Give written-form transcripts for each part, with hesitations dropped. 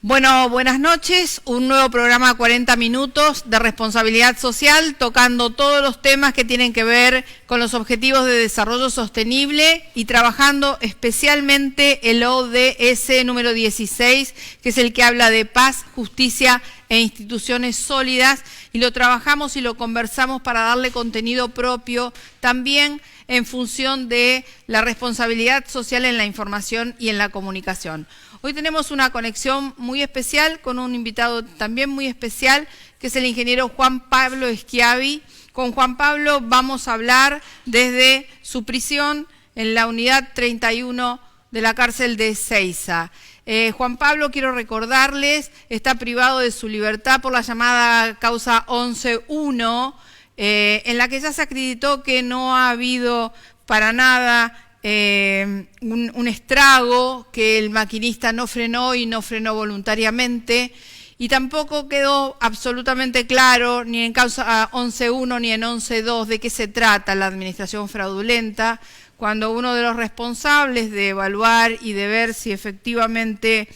Bueno, buenas noches. Un nuevo programa 40 minutos de responsabilidad social, tocando todos los temas que tienen que ver con los objetivos de desarrollo sostenible y trabajando especialmente el ODS número 16, que es el que habla de paz, justicia e instituciones sólidas, y lo trabajamos y lo conversamos para darle contenido propio también en función de la responsabilidad social en la información y en la comunicación. Hoy tenemos una conexión muy especial con un invitado también muy especial, que es el ingeniero Juan Pablo Schiavi. Con Juan Pablo vamos a hablar desde su prisión en la unidad 31 de la cárcel de Ezeiza. Juan Pablo, quiero recordarles, está privado de su libertad por la llamada causa 11.1, en la que ya se acreditó que no ha habido para nada un estrago, que el maquinista no frenó y no frenó voluntariamente, y tampoco quedó absolutamente claro ni en causa 11.1 ni en 11.2 de qué se trata la administración fraudulenta, cuando uno de los responsables de evaluar y de ver si efectivamente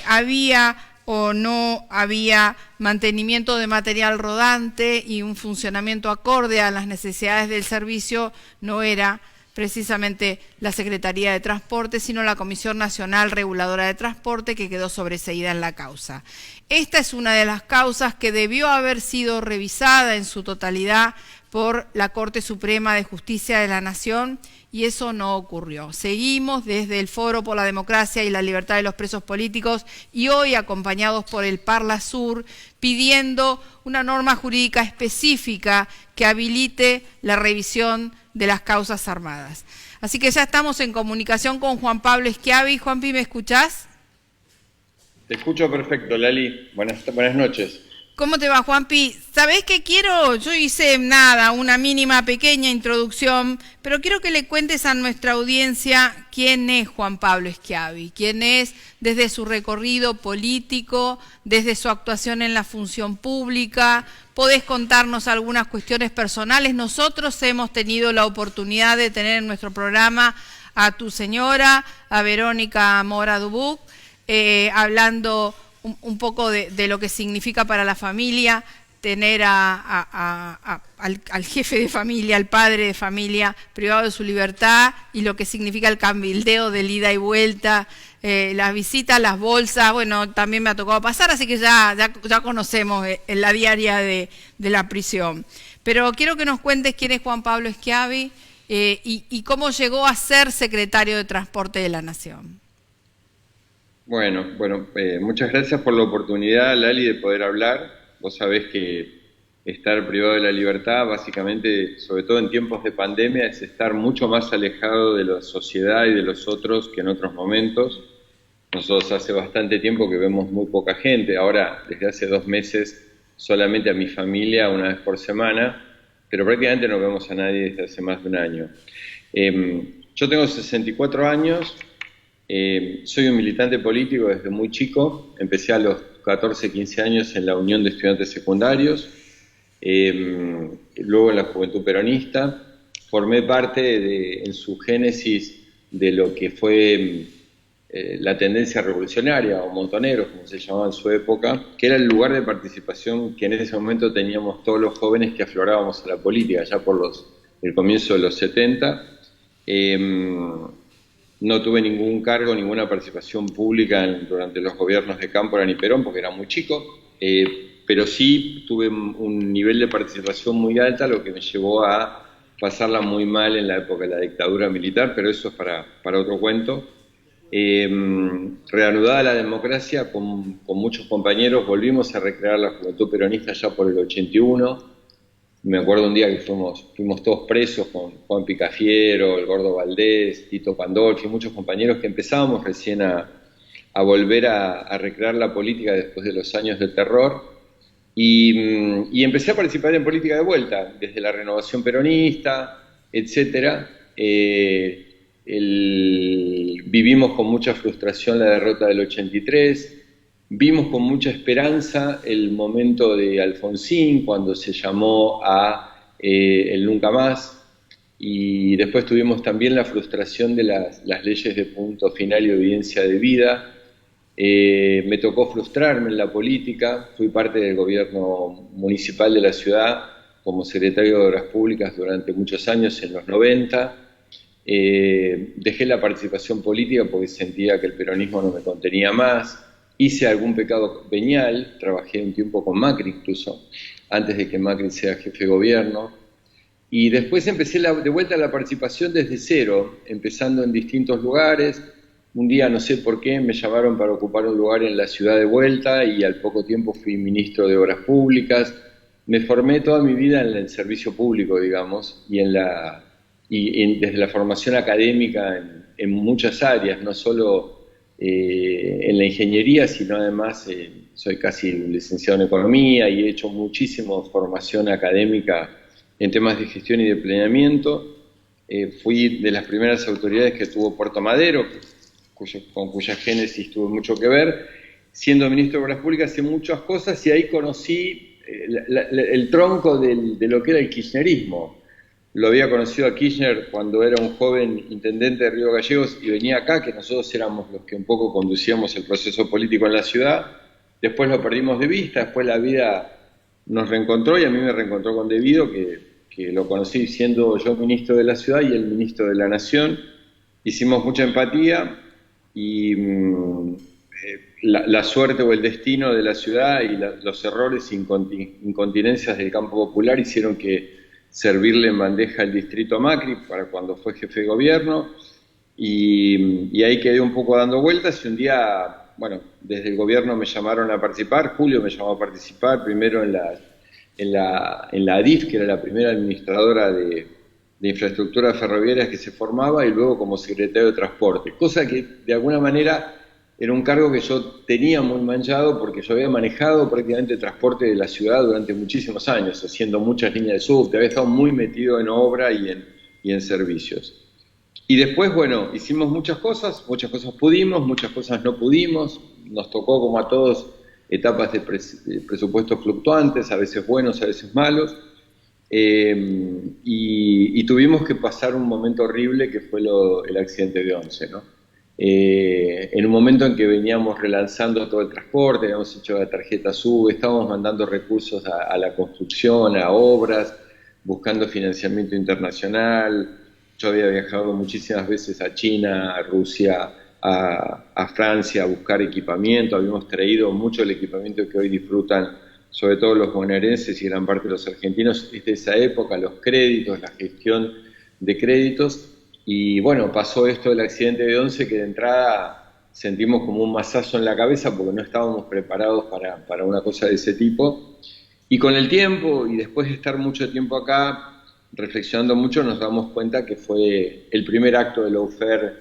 había o no había mantenimiento de material rodante y un funcionamiento acorde a las necesidades del servicio no era precisamente la Secretaría de Transporte, sino la Comisión Nacional Reguladora de Transporte, que quedó sobreseída en la causa. Esta es una de las causas que debió haber sido revisada en su totalidad por la Corte Suprema de Justicia de la Nación, y eso no ocurrió. Seguimos desde el Foro por la Democracia y la Libertad de los Presos Políticos, y hoy acompañados por el Parla Sur, pidiendo una norma jurídica específica que habilite la revisión de las causas armadas. Así que ya estamos en comunicación con Juan Pablo Schiavi. Juanpi, ¿me escuchás? Te escucho perfecto, Lali. Buenas noches. ¿Cómo te va, Juanpi? ¿Sabés qué quiero? Yo hice nada, una mínima pequeña introducción, pero quiero que le cuentes a nuestra audiencia quién es Juan Pablo Schiavi, quién es desde su recorrido político, desde su actuación en la función pública. Podés contarnos algunas cuestiones personales. Nosotros hemos tenido la oportunidad de tener en nuestro programa a tu señora, a Verónica Mora Dubuc, hablando un poco de lo que significa para la familia tener al jefe de familia, al padre de familia privado de su libertad, y lo que significa el cabildeo del ida y vuelta, las visitas, las bolsas. Bueno, también me ha tocado pasar, así que ya conocemos en la diaria de la prisión. Pero quiero que nos cuentes quién es Juan Pablo Schiavi y cómo llegó a ser secretario de Transporte de la Nación. Bueno, muchas gracias por la oportunidad, Lali, de poder hablar. Vos sabés que estar privado de la libertad, básicamente, sobre todo en tiempos de pandemia, es estar mucho más alejado de la sociedad y de los otros que en otros momentos. Nosotros hace bastante tiempo que vemos muy poca gente. Ahora, desde hace 2 meses, solamente a mi familia una vez por semana, pero prácticamente no vemos a nadie desde hace más de un año. Yo tengo 64 años. Soy un militante político desde muy chico. Empecé a los 14, 15 años en la Unión de Estudiantes Secundarios, luego en la Juventud Peronista. Formé parte en su génesis de lo que fue la tendencia revolucionaria, o montoneros, como se llamaba en su época, que era el lugar de participación que en ese momento teníamos todos los jóvenes que aflorábamos a la política, ya por el comienzo de los 70. No tuve ningún cargo, ninguna participación pública durante los gobiernos de Cámpora ni Perón, porque era muy chico, pero sí tuve un nivel de participación muy alta, lo que me llevó a pasarla muy mal en la época de la dictadura militar, pero eso es para otro cuento. Reanudada la democracia, con muchos compañeros volvimos a recrear la Juventud Peronista ya por el 81. Me acuerdo un día que fuimos todos presos con Juan Picafiero, el Gordo Valdés, Tito Pandolfi, muchos compañeros que empezábamos recién a volver a recrear la política después de los años de terror, y empecé a participar en política de vuelta, desde la renovación peronista, etc. Vivimos con mucha frustración la derrota del 83, vimos con mucha esperanza el momento de Alfonsín, cuando se llamó a el Nunca Más, y después tuvimos también la frustración de las leyes de punto final y evidencia de vida, Me tocó frustrarme en la política, fui parte del gobierno municipal de la ciudad como secretario de Obras Públicas durante muchos años, en los 90. Dejé la participación política porque sentía que el peronismo no me contenía más. Hice algún pecado venial, trabajé un tiempo con Macri incluso, antes de que Macri sea jefe de gobierno. Y después empecé de vuelta la participación desde cero, empezando en distintos lugares. Un día, no sé por qué, me llamaron para ocupar un lugar en la ciudad de vuelta y al poco tiempo fui ministro de Obras Públicas. Me formé toda mi vida en el servicio público, digamos, desde la formación académica en muchas áreas, no solo en la ingeniería, sino además soy casi licenciado en economía y he hecho muchísima formación académica en temas de gestión y de planeamiento. Fui de las primeras autoridades que tuvo Puerto Madero, con cuya génesis tuve mucho que ver. Siendo ministro de Obras Públicas hice muchas cosas y ahí conocí el tronco de lo que era el kirchnerismo. Lo había conocido a Kirchner cuando era un joven intendente de Río Gallegos y venía acá, que nosotros éramos los que un poco conducíamos el proceso político en la ciudad. Después lo perdimos de vista, después la vida nos reencontró y a mí me reencontró con Devido, que lo conocí siendo yo ministro de la ciudad y él ministro de la Nación. Hicimos mucha empatía y la suerte o el destino de la ciudad y los errores e incontinencias del campo popular hicieron que servirle en bandeja el distrito a Macri para cuando fue jefe de gobierno y ahí quedé un poco dando vueltas y un día, bueno, desde el gobierno me llamaron a participar, Julio me llamó a participar, primero en la ADIF, que era la primera administradora de infraestructuras ferroviarias que se formaba, y luego como secretario de Transporte, cosa que de alguna manera era un cargo que yo tenía muy manchado porque yo había manejado prácticamente el transporte de la ciudad durante muchísimos años, haciendo muchas líneas de subte, había estado muy metido en obra y en servicios. Y después, bueno, hicimos muchas cosas pudimos, muchas cosas no pudimos, nos tocó como a todos etapas de presupuestos fluctuantes, a veces buenos, a veces malos, y tuvimos que pasar un momento horrible que fue el accidente de Once, ¿no? En un momento en que veníamos relanzando todo el transporte, habíamos hecho la tarjeta SUBE, estábamos mandando recursos a la construcción, a obras, buscando financiamiento internacional. Yo había viajado muchísimas veces a China, a Rusia, a Francia a buscar equipamiento, habíamos traído mucho el equipamiento que hoy disfrutan sobre todo los bonaerenses y gran parte de los argentinos, es de esa época, los créditos, la gestión de créditos. Y bueno, pasó esto del accidente de Once, que de entrada sentimos como un mazazo en la cabeza porque no estábamos preparados para una cosa de ese tipo. Y con el tiempo, y después de estar mucho tiempo acá, reflexionando mucho, nos damos cuenta que fue el primer acto de lawfare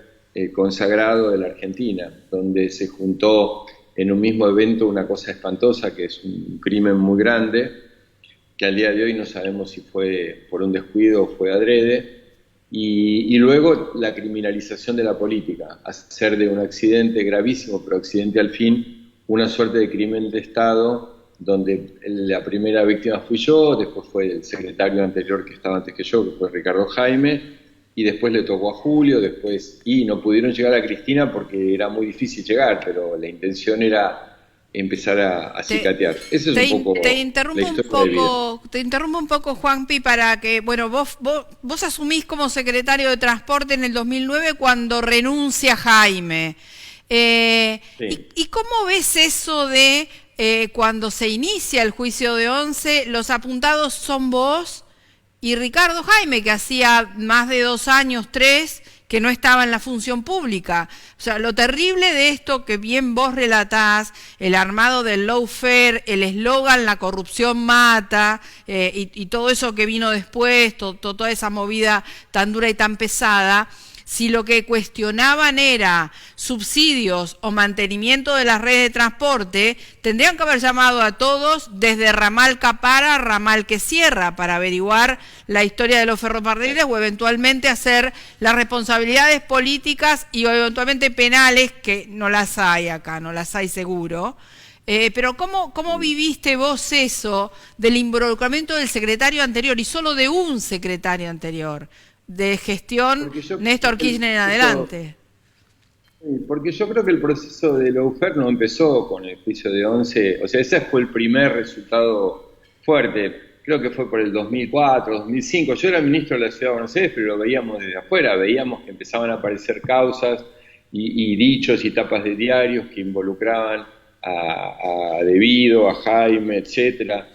consagrado de la Argentina, donde se juntó en un mismo evento una cosa espantosa, que es un crimen muy grande, que al día de hoy no sabemos si fue por un descuido o fue adrede. Y luego la criminalización de la política, hacer de un accidente gravísimo, pero accidente al fin, una suerte de crimen de Estado, donde la primera víctima fui yo, después fue el secretario anterior que estaba antes que yo, que fue Ricardo Jaime, y después le tocó a Julio, y no pudieron llegar a Cristina porque era muy difícil llegar, pero la intención era empezar a cicatear. Eso es un poco te interrumpo un poco, Juanpi, para que, bueno, vos asumís como secretario de Transporte en el 2009 cuando renuncia Jaime. Sí. ¿Y cómo ves eso de cuando se inicia el juicio de Once, los apuntados son vos y Ricardo Jaime, que hacía más de 2 años, 3, que no estaba en la función pública? O sea, lo terrible de esto que bien vos relatás, el armado del lawfare, el eslogan "la corrupción mata", y todo eso que vino después, toda esa movida tan dura y tan pesada. Si lo que cuestionaban era subsidios o mantenimiento de las redes de transporte, tendrían que haber llamado a todos desde ramal Capara a ramal que cierra para averiguar la historia de los ferrocarriles o eventualmente hacer las responsabilidades políticas y eventualmente penales, que no las hay acá, no las hay seguro. Pero ¿cómo viviste vos eso del involucramiento del secretario anterior y solo de un secretario anterior? De gestión Néstor Kirchner en adelante. Sí, porque yo creo que el proceso de lawfare no empezó con el juicio de 11, o sea, ese fue el primer resultado fuerte, creo que fue por el 2004, 2005, yo era ministro de la Ciudad de Buenos Aires, pero lo veíamos desde afuera, veíamos que empezaban a aparecer causas y dichos y tapas de diarios que involucraban a Devido, a Jaime, etcétera.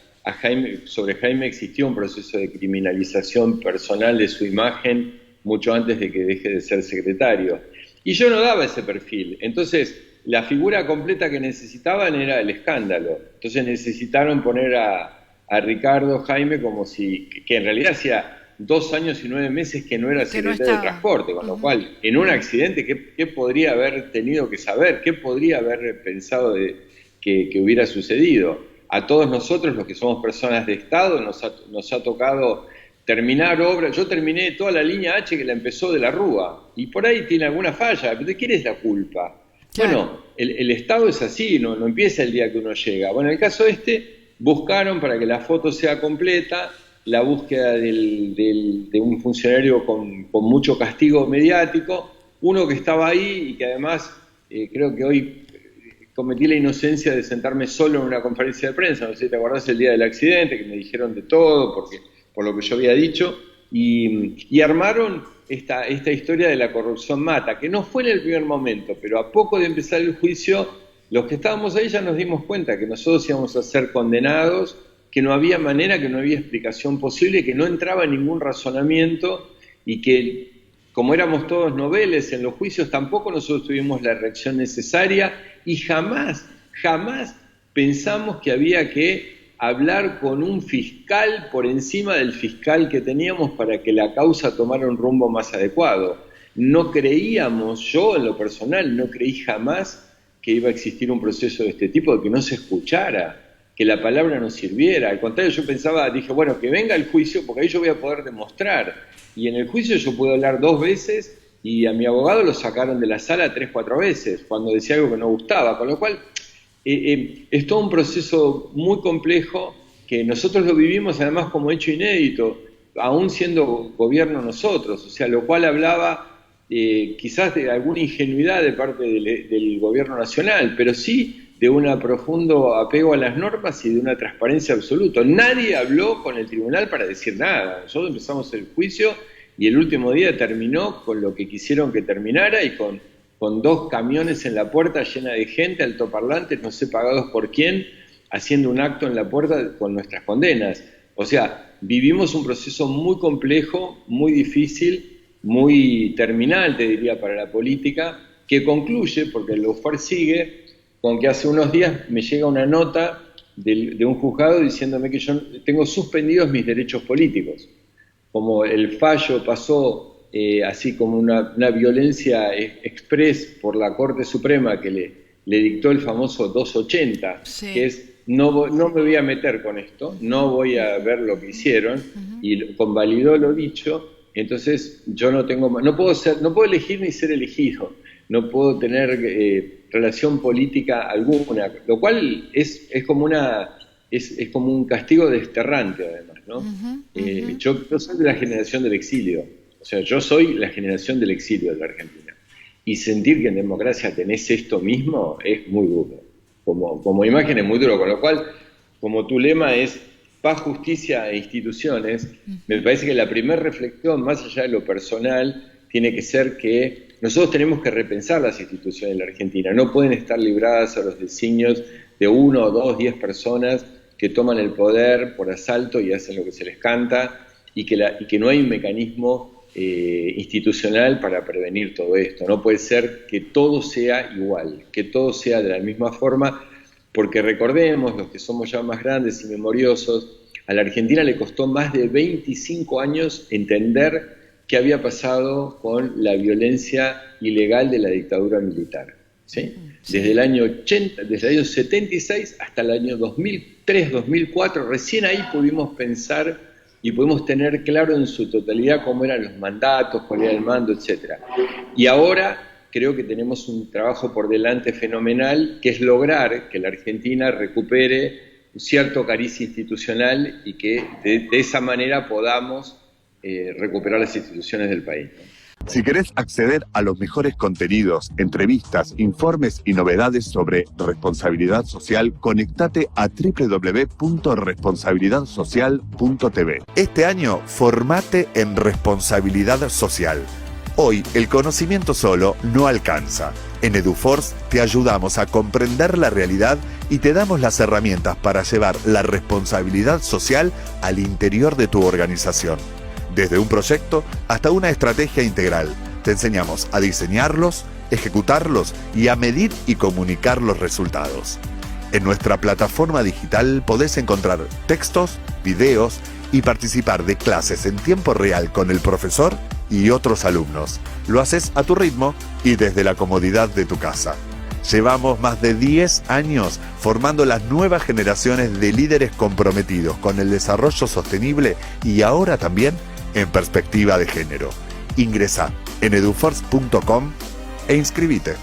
Sobre Jaime existió un proceso de criminalización personal de su imagen mucho antes de que deje de ser secretario. Y yo no daba ese perfil. Entonces, la figura completa que necesitaban era el escándalo. Entonces necesitaron poner a Ricardo Jaime como si, que en realidad hacía 2 años y 9 meses que no era secretario de Transporte, con lo cual, en un accidente, ¿qué podría haber tenido que saber? ¿Qué podría haber pensado que hubiera sucedido? A todos nosotros, los que somos personas de Estado, nos ha tocado terminar obras. Yo terminé toda la línea H que la empezó de la Rúa, y por ahí tiene alguna falla. ¿De quién es la culpa? Claro. Bueno, el Estado es así, no empieza el día que uno llega. Bueno, en el caso buscaron para que la foto sea completa, la búsqueda de un funcionario con mucho castigo mediático, uno que estaba ahí y que además creo que hoy cometí la inocencia de sentarme solo en una conferencia de prensa, no sé si te acordás el día del accidente, que me dijeron de todo, por lo que yo había dicho, y armaron esta historia de la corrupción mata, que no fue en el primer momento, pero a poco de empezar el juicio, los que estábamos ahí ya nos dimos cuenta que nosotros íbamos a ser condenados, que no había manera, que no había explicación posible, que no entraba ningún razonamiento y que, como éramos todos noveles en los juicios, tampoco nosotros tuvimos la reacción necesaria y jamás pensamos que había que hablar con un fiscal por encima del fiscal que teníamos para que la causa tomara un rumbo más adecuado. No creíamos, yo en lo personal, no creí jamás que iba a existir un proceso de este tipo, de que no se escuchara, que la palabra no sirviera. Al contrario, yo dije, bueno, que venga el juicio, porque ahí yo voy a poder demostrar. Y en el juicio yo pude hablar 2 veces y a mi abogado lo sacaron de la sala 3, 4 veces, cuando decía algo que no gustaba, con lo cual es todo un proceso muy complejo que nosotros lo vivimos además como hecho inédito, aún siendo gobierno nosotros, o sea, lo cual hablaba quizás de alguna ingenuidad de parte del gobierno nacional, pero sí de un profundo apego a las normas y de una transparencia absoluta. Nadie habló con el tribunal para decir nada. Nosotros empezamos el juicio y el último día terminó con lo que quisieron que terminara y con 2 camiones en la puerta llena de gente, altoparlantes, no sé pagados por quién, haciendo un acto en la puerta con nuestras condenas. O sea, vivimos un proceso muy complejo, muy difícil, muy terminal, te diría, para la política, que concluye, porque el lawfare sigue, con que hace unos días me llega una nota de un juzgado diciéndome que yo tengo suspendidos mis derechos políticos. Como el fallo pasó así como una violencia express por la Corte Suprema que le dictó el famoso 280, sí, que es no me voy a meter con esto, no voy a ver lo que hicieron, y convalidó lo dicho. Entonces yo no puedo elegir ni ser elegido, no puedo tener relación política alguna, lo cual es como un castigo desterrante además, ¿no? Yo soy de la generación del exilio, o sea, yo soy la generación del exilio de la Argentina, y sentir que en democracia tenés esto mismo es muy duro, como imagen es muy duro, con lo cual, como tu lema es paz, justicia e instituciones, me parece que la primera reflexión, más allá de lo personal, tiene que ser que nosotros tenemos que repensar las instituciones de la Argentina. No pueden estar libradas a los designios de 1 o 2, 10 personas que toman el poder por asalto y hacen lo que se les canta, y que no hay un mecanismo institucional para prevenir todo esto. No puede ser que todo sea igual, que todo sea de la misma forma, porque recordemos, los que somos ya más grandes y memoriosos, a la Argentina le costó más de 25 años entender qué había pasado con la violencia ilegal de la dictadura militar, ¿sí? Desde el año 76 hasta el año 2003, 2004, recién ahí pudimos pensar y pudimos tener claro en su totalidad cómo eran los mandatos, cuál era el mando, etc. Y ahora creo que tenemos un trabajo por delante fenomenal, que es lograr que la Argentina recupere un cierto cariz institucional y que de esa manera podamos recuperar las instituciones del país, ¿no? Si querés acceder a los mejores contenidos, entrevistas, informes y novedades sobre responsabilidad social, conectate a www.responsabilidadsocial.tv. Este año, formate en responsabilidad social. Hoy, el conocimiento solo no alcanza. En EduForce te ayudamos a comprender la realidad y te damos las herramientas para llevar la responsabilidad social al interior de tu organización. Desde un proyecto hasta una estrategia integral, te enseñamos a diseñarlos, ejecutarlos y a medir y comunicar los resultados. En nuestra plataforma digital podés encontrar textos, videos y participar de clases en tiempo real con el profesor y otros alumnos. Lo haces a tu ritmo y desde la comodidad de tu casa. Llevamos más de 10 años formando las nuevas generaciones de líderes comprometidos con el desarrollo sostenible y ahora también en perspectiva de género. Ingresá en eduforce.com e inscribite.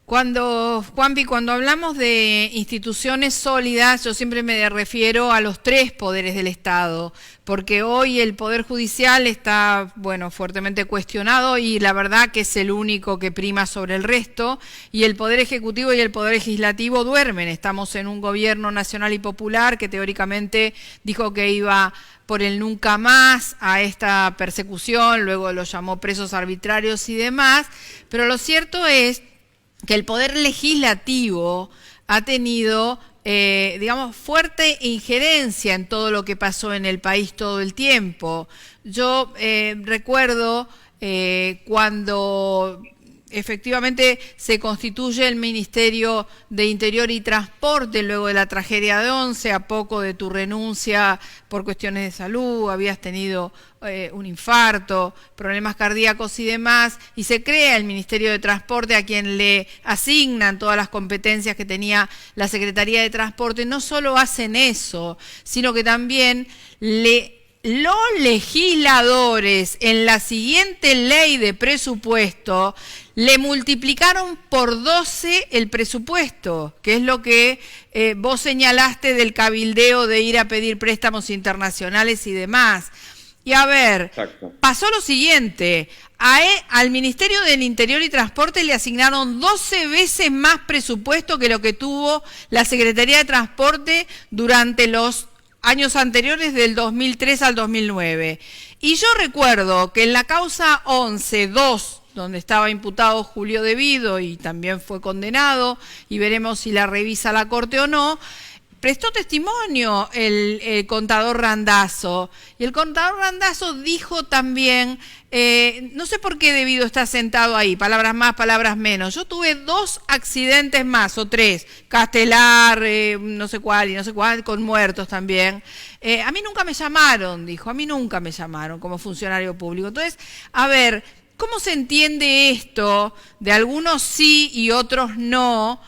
Juanpi, cuando hablamos de instituciones sólidas, yo siempre me refiero a los 3 poderes del Estado, porque hoy el Poder Judicial está, fuertemente cuestionado y la verdad que es el único que prima sobre el resto, y el Poder Ejecutivo y el Poder Legislativo duermen. Estamos en un gobierno nacional y popular que teóricamente dijo que iba por el nunca más a esta persecución, luego lo llamó presos arbitrarios y demás, pero lo cierto es que el Poder Legislativo ha tenido, fuerte injerencia en todo lo que pasó en el país todo el tiempo. Yo recuerdo cuando efectivamente se constituye el Ministerio de Interior y Transporte luego de la tragedia de Once, a poco de tu renuncia por cuestiones de salud, habías tenido un infarto, problemas cardíacos y demás, y se crea el Ministerio de Transporte a quien le asignan todas las competencias que tenía la Secretaría de Transporte. No solo hacen eso, sino que también los legisladores en la siguiente ley de presupuesto le multiplicaron por 12 el presupuesto, que es lo que vos señalaste del cabildeo de ir a pedir préstamos internacionales y demás. Y a ver, exacto, pasó lo siguiente, al Ministerio del Interior y Transporte le asignaron 12 veces más presupuesto que lo que tuvo la Secretaría de Transporte durante los años anteriores, del 2003 al 2009. Y yo recuerdo que en la causa 11-2, donde estaba imputado Julio Devido y también fue condenado, y veremos si la revisa la Corte o no, prestó testimonio el contador Randazzo. Y el contador Randazzo dijo también, no sé por qué Devido está sentado ahí, palabras más, palabras menos. Yo tuve 2 accidentes más, o 3, Castelar, no sé cuál y no sé cuál, con muertos también. A mí nunca me llamaron, dijo, a mí nunca me llamaron como funcionario público. Entonces, a ver, ¿cómo se entiende esto? De algunos sí y otros no.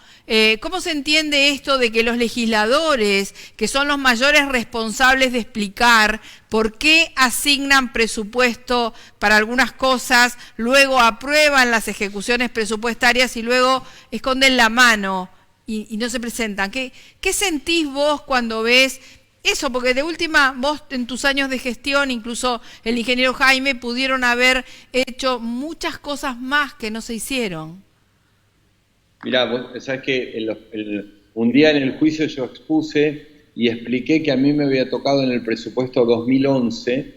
¿Cómo se entiende esto de que los legisladores, que son los mayores responsables de explicar por qué asignan presupuesto para algunas cosas, luego aprueban las ejecuciones presupuestarias y luego esconden la mano y no se presentan? ¿Qué sentís vos cuando ves eso? Porque de última, vos en tus años de gestión, incluso el ingeniero Jaime, pudieron haber hecho muchas cosas más que no se hicieron. Mirá, vos sabés que un día en el juicio yo expuse y expliqué que a mí me había tocado en el presupuesto 2011,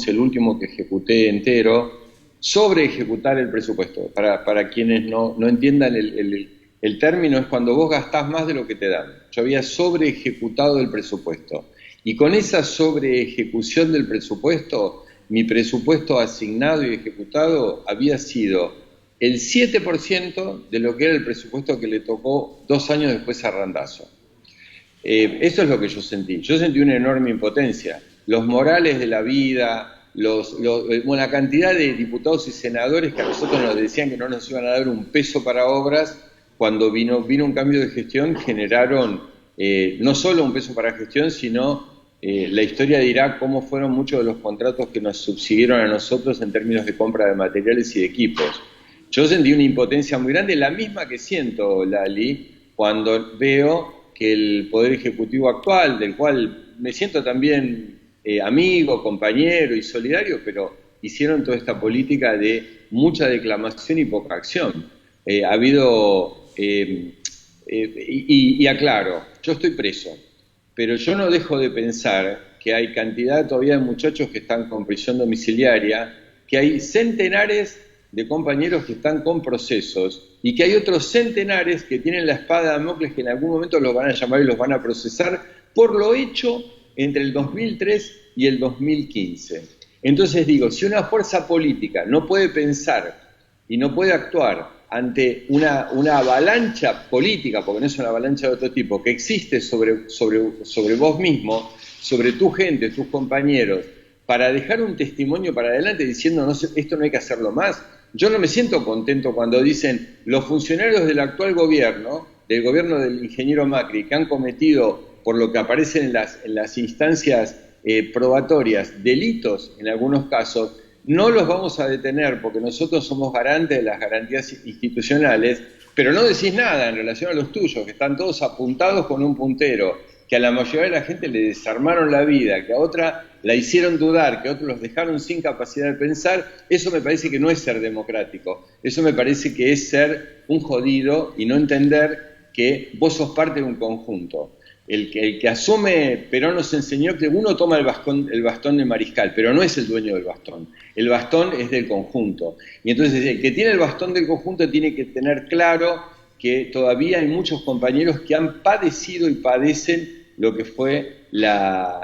el último que ejecuté entero, sobre ejecutar el presupuesto. Para quienes no entiendan el término, es cuando vos gastás más de lo que te dan. Yo había sobre ejecutado el presupuesto. Y con esa sobre ejecución del presupuesto, mi presupuesto asignado y ejecutado había sido el 7% de lo que era el presupuesto que le tocó 2 años después a Randazzo. Eso es lo que yo sentí. Yo sentí una enorme impotencia. Los morales de la vida, la cantidad de diputados y senadores que a nosotros nos decían que no nos iban a dar un peso para obras, cuando vino un cambio de gestión, generaron no solo un peso para gestión, sino la historia dirá cómo fueron muchos de los contratos que nos subsiguieron a nosotros en términos de compra de materiales y de equipos. Yo sentí una impotencia muy grande, la misma que siento, Lali, cuando veo que el Poder Ejecutivo actual, del cual me siento también amigo, compañero y solidario, pero hicieron toda esta política de mucha declamación y poca acción. Ha habido, y aclaro, yo estoy preso, pero yo no dejo de pensar que hay cantidad todavía de muchachos que están con prisión domiciliaria, que hay centenares de compañeros que están con procesos y que hay otros centenares que tienen la espada de Damocles que en algún momento los van a llamar y los van a procesar por lo hecho entre el 2003 y el 2015. Entonces digo, si una fuerza política no puede pensar y no puede actuar ante una avalancha política, porque no es una avalancha de otro tipo, que existe sobre vos mismo, sobre tu gente, tus compañeros, para dejar un testimonio para adelante diciendo no, esto no hay que hacerlo más. Yo no me siento contento cuando dicen los funcionarios del actual gobierno, del gobierno del ingeniero Macri, que han cometido, por lo que aparece en las instancias probatorias, delitos en algunos casos, no los vamos a detener porque nosotros somos garantes de las garantías institucionales, pero no decís nada en relación a los tuyos, que están todos apuntados con un puntero, que a la mayoría de la gente le desarmaron la vida, que a otra la hicieron dudar, que a otros los dejaron sin capacidad de pensar. Eso me parece que no es ser democrático, eso me parece que es ser un jodido y no entender que vos sos parte de un conjunto. El que asume, Perón nos enseñó que uno toma el bastón de mariscal, pero no es el dueño del bastón. El bastón es del conjunto. Y entonces el que tiene el bastón del conjunto tiene que tener claro que todavía hay muchos compañeros que han padecido y padecen lo que fue la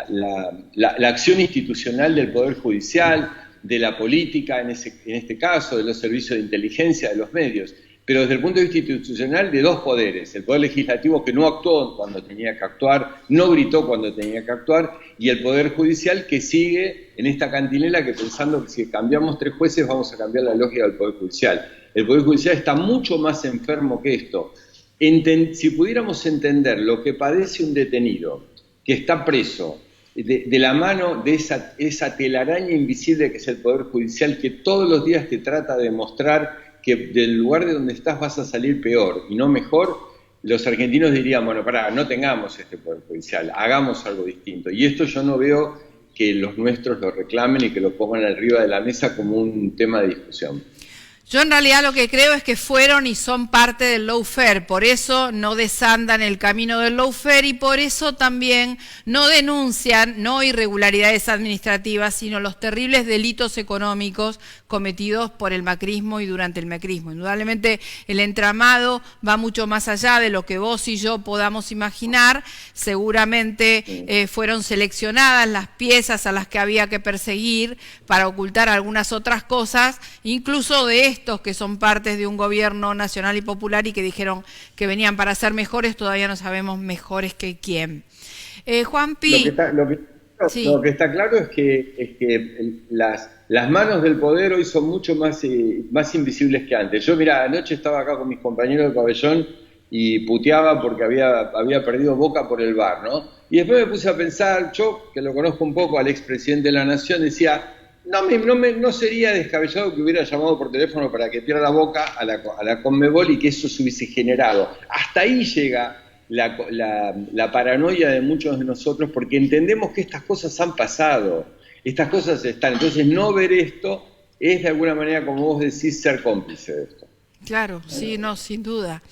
acción institucional del Poder Judicial, de la política en este caso, de los servicios de inteligencia, de los medios. Pero desde el punto de vista institucional, de dos poderes: el Poder Legislativo, que no actuó cuando tenía que actuar, no gritó cuando tenía que actuar, y el Poder Judicial, que sigue en esta cantinela, que pensando que si cambiamos 3 jueces vamos a cambiar la lógica del Poder Judicial. El Poder Judicial está mucho más enfermo que esto. Si pudiéramos entender lo que padece un detenido que está preso, de la mano de esa telaraña invisible que es el Poder Judicial, que todos los días te trata de mostrar que del lugar de donde estás vas a salir peor y no mejor, los argentinos dirían, bueno, pará, no tengamos este Poder Judicial, hagamos algo distinto. Y esto yo no veo que los nuestros lo reclamen y que lo pongan arriba de la mesa como un tema de discusión. Yo en realidad lo que creo es que fueron y son parte del lawfare, por eso no desandan el camino del lawfare y por eso también no denuncian no irregularidades administrativas, sino los terribles delitos económicos cometidos por el macrismo y durante el macrismo. Indudablemente el entramado va mucho más allá de lo que vos y yo podamos imaginar. Seguramente fueron seleccionadas las piezas a las que había que perseguir para ocultar algunas otras cosas, incluso de estos que son partes de un gobierno nacional y popular y que dijeron que venían para ser mejores, todavía no sabemos mejores que quién. Juanpi. Lo que está claro es que las manos del poder hoy son mucho más invisibles que antes. Yo, mirá, anoche estaba acá con mis compañeros de pabellón y puteaba porque había perdido Boca por el VAR, ¿no? Y después me puse a pensar, yo que lo conozco un poco al expresidente de la Nación, decía, no sería descabellado que hubiera llamado por teléfono para que pierda Boca a la Conmebol y que eso se hubiese generado. Hasta ahí llega la paranoia de muchos de nosotros, porque entendemos que estas cosas han pasado, estas cosas están. Entonces no ver esto es de alguna manera, como vos decís, ser cómplice de esto. Claro, sí, no, sin duda.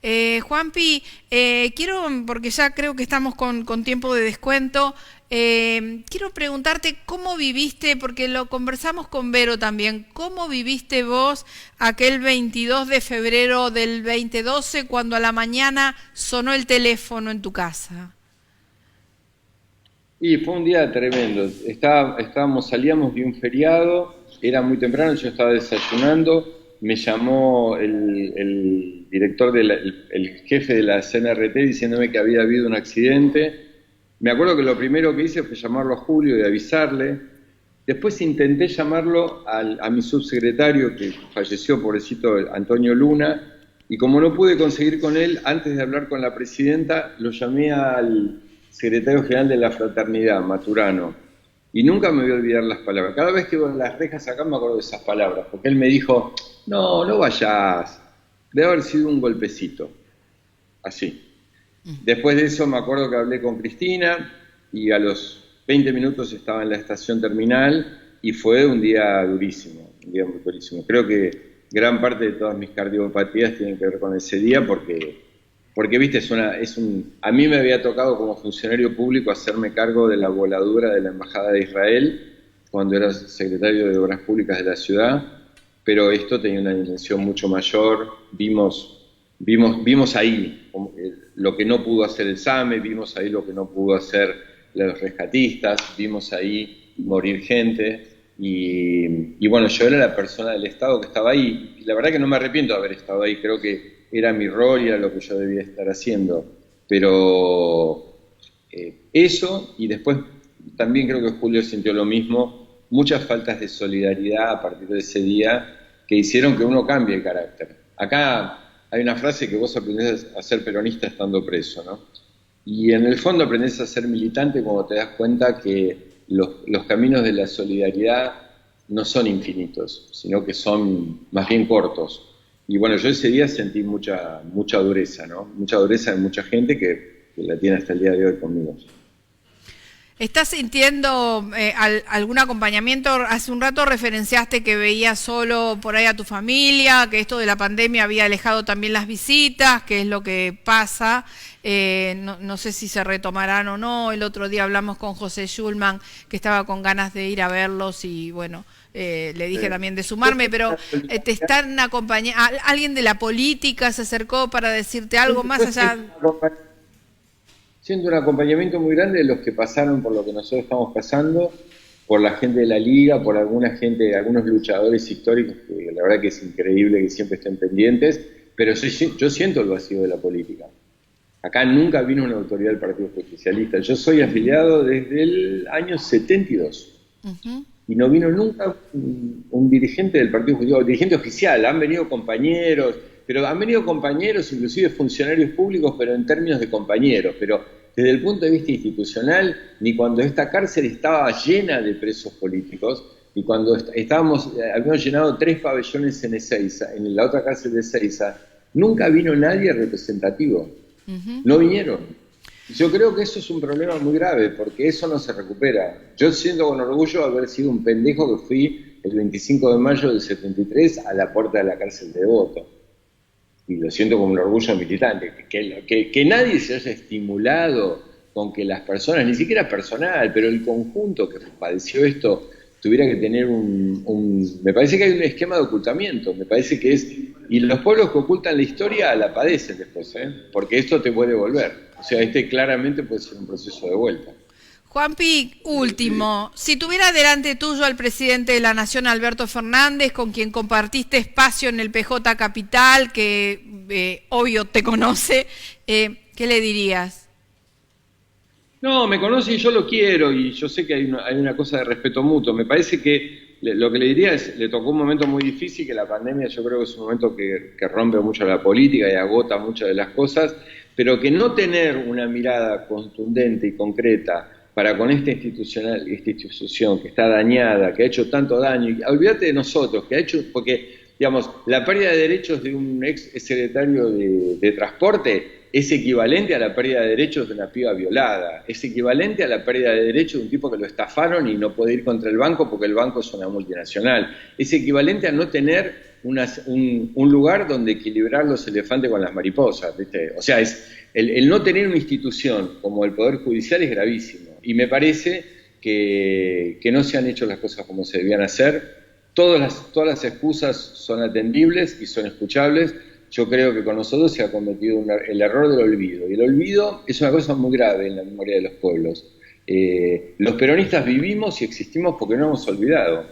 Juanpi, quiero, porque ya creo que estamos con tiempo de descuento, quiero preguntarte cómo viviste, porque lo conversamos con Vero también, ¿cómo viviste vos aquel 22 de febrero del 2012 cuando a la mañana sonó el teléfono en tu casa? Y fue un día tremendo. Salíamos de un feriado, era muy temprano, yo estaba desayunando, me llamó el director, el jefe de la CNRT diciéndome que había habido un accidente. Me acuerdo que lo primero que hice fue llamarlo a Julio y avisarle. Después intenté llamarlo a mi subsecretario, que falleció, pobrecito, Antonio Luna, y como no pude conseguir con él, antes de hablar con la presidenta, lo llamé al secretario general de la Fraternidad, Maturano, y nunca me voy a olvidar las palabras. Cada vez que veo las rejas acá me acuerdo de esas palabras, porque él me dijo, no vayas, debe haber sido un golpecito, así. Después de eso me acuerdo que hablé con Cristina y a los 20 minutos estaba en la estación terminal y fue un día durísimo, un día muy durísimo. Creo que gran parte de todas mis cardiopatías tienen que ver con ese día porque viste, a mí me había tocado como funcionario público hacerme cargo de la voladura de la Embajada de Israel cuando era secretario de Obras Públicas de la ciudad, pero esto tenía una dimensión mucho mayor. Vimos ahí lo que no pudo hacer el SAME, vimos ahí lo que no pudo hacer los rescatistas, vimos ahí morir gente, y bueno, yo era la persona del Estado que estaba ahí, y la verdad que no me arrepiento de haber estado ahí, creo que era mi rol y era lo que yo debía estar haciendo, pero eso, y después también creo que Julio sintió lo mismo, muchas faltas de solidaridad a partir de ese día que hicieron que uno cambie el carácter. Acá hay una frase que vos aprendés a ser peronista estando preso, ¿no? Y en el fondo aprendés a ser militante cuando te das cuenta que los caminos de la solidaridad no son infinitos, sino que son más bien cortos. Y bueno, yo ese día sentí mucha dureza, ¿no? Mucha dureza de mucha gente que la tiene hasta el día de hoy conmigo. ¿Estás sintiendo algún acompañamiento? Hace un rato referenciaste que veías solo por ahí a tu familia, que esto de la pandemia había alejado también las visitas, que es lo que pasa. No sé si se retomarán o no. El otro día hablamos con José Schulman, que estaba con ganas de ir a verlos y bueno, le dije también de sumarme, pero te están acompañando. ¿Alguien de la política se acercó para decirte algo más allá? Siento un acompañamiento muy grande de los que pasaron por lo que nosotros estamos pasando, por la gente de la Liga, por algunos luchadores históricos, que la verdad que es increíble que siempre estén pendientes, pero yo siento el vacío de la política. Acá nunca vino una autoridad del Partido Justicialista. Yo soy afiliado desde el año 72. Y no vino nunca un dirigente del Partido Justicialista, dirigente oficial. Han venido compañeros, inclusive funcionarios públicos, pero en términos de compañeros. Pero desde el punto de vista institucional, ni cuando esta cárcel estaba llena de presos políticos, y cuando habíamos llenado 3 pabellones en Ezeiza, en la otra cárcel de Ezeiza, nunca vino nadie representativo. No vinieron. Yo creo que eso es un problema muy grave, porque eso no se recupera. Yo siento con orgullo haber sido un pendejo que fui el 25 de mayo del 73 a la puerta de la cárcel de Devoto. Y lo siento como un orgullo militante, que nadie se haya estimulado con que las personas, ni siquiera personal, pero el conjunto que padeció esto, tuviera que tener me parece que hay un esquema de ocultamiento, me parece que es, y los pueblos que ocultan la historia la padecen después, porque esto te puede volver, o sea, claramente puede ser un proceso de vuelta. Juanpi, último, si tuviera delante tuyo al presidente de la Nación, Alberto Fernández, con quien compartiste espacio en el PJ Capital, que obvio te conoce, ¿qué le dirías? No, me conoce y yo lo quiero, y yo sé que hay una cosa de respeto mutuo. Me parece que lo que le diría es, le tocó un momento muy difícil, que la pandemia yo creo que es un momento que rompe mucho la política y agota muchas de las cosas, pero que no tener una mirada contundente y concreta para con esta institución que está dañada, que ha hecho tanto daño, y olvídate de nosotros, que ha hecho, porque, digamos, la pérdida de derechos de un ex secretario de Transporte es equivalente a la pérdida de derechos de una piba violada, es equivalente a la pérdida de derechos de un tipo que lo estafaron y no puede ir contra el banco porque el banco es una multinacional, es equivalente a no tener un lugar donde equilibrar los elefantes con las mariposas, ¿viste? O sea, el no tener una institución como el Poder Judicial es gravísimo, y me parece que no se han hecho las cosas como se debían hacer. Todas las excusas son atendibles y son escuchables. Yo creo que con nosotros se ha cometido el error del olvido, y el olvido es una cosa muy grave en la memoria de los pueblos. Los peronistas vivimos y existimos porque no hemos olvidado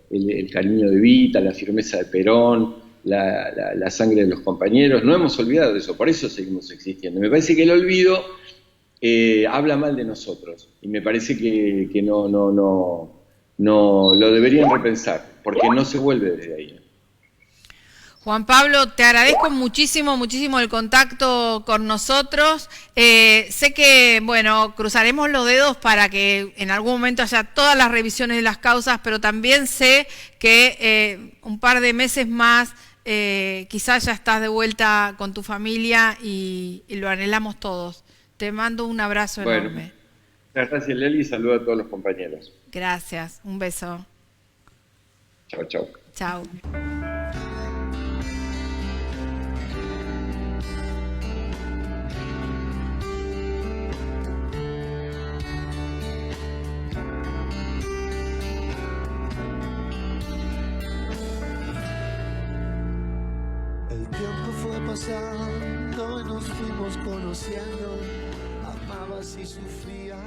el cariño de Evita, la firmeza de Perón, la sangre de los compañeros, no hemos olvidado eso, por eso seguimos existiendo. Me parece que el olvido habla mal de nosotros, y me parece que no lo deberían repensar, porque no se vuelve desde ahí. Juan Pablo, te agradezco muchísimo el contacto con nosotros. Sé que, bueno, cruzaremos los dedos para que en algún momento haya todas las revisiones de las causas, pero también sé que un par de meses más quizás ya estás de vuelta con tu familia y lo anhelamos todos. Te mando un abrazo enorme. Muchas gracias, Leli, y saludo a todos los compañeros. Gracias, un beso. Chao, chao. Chao. El tiempo fue pasando y nos fuimos conociendo, amabas y sufrías.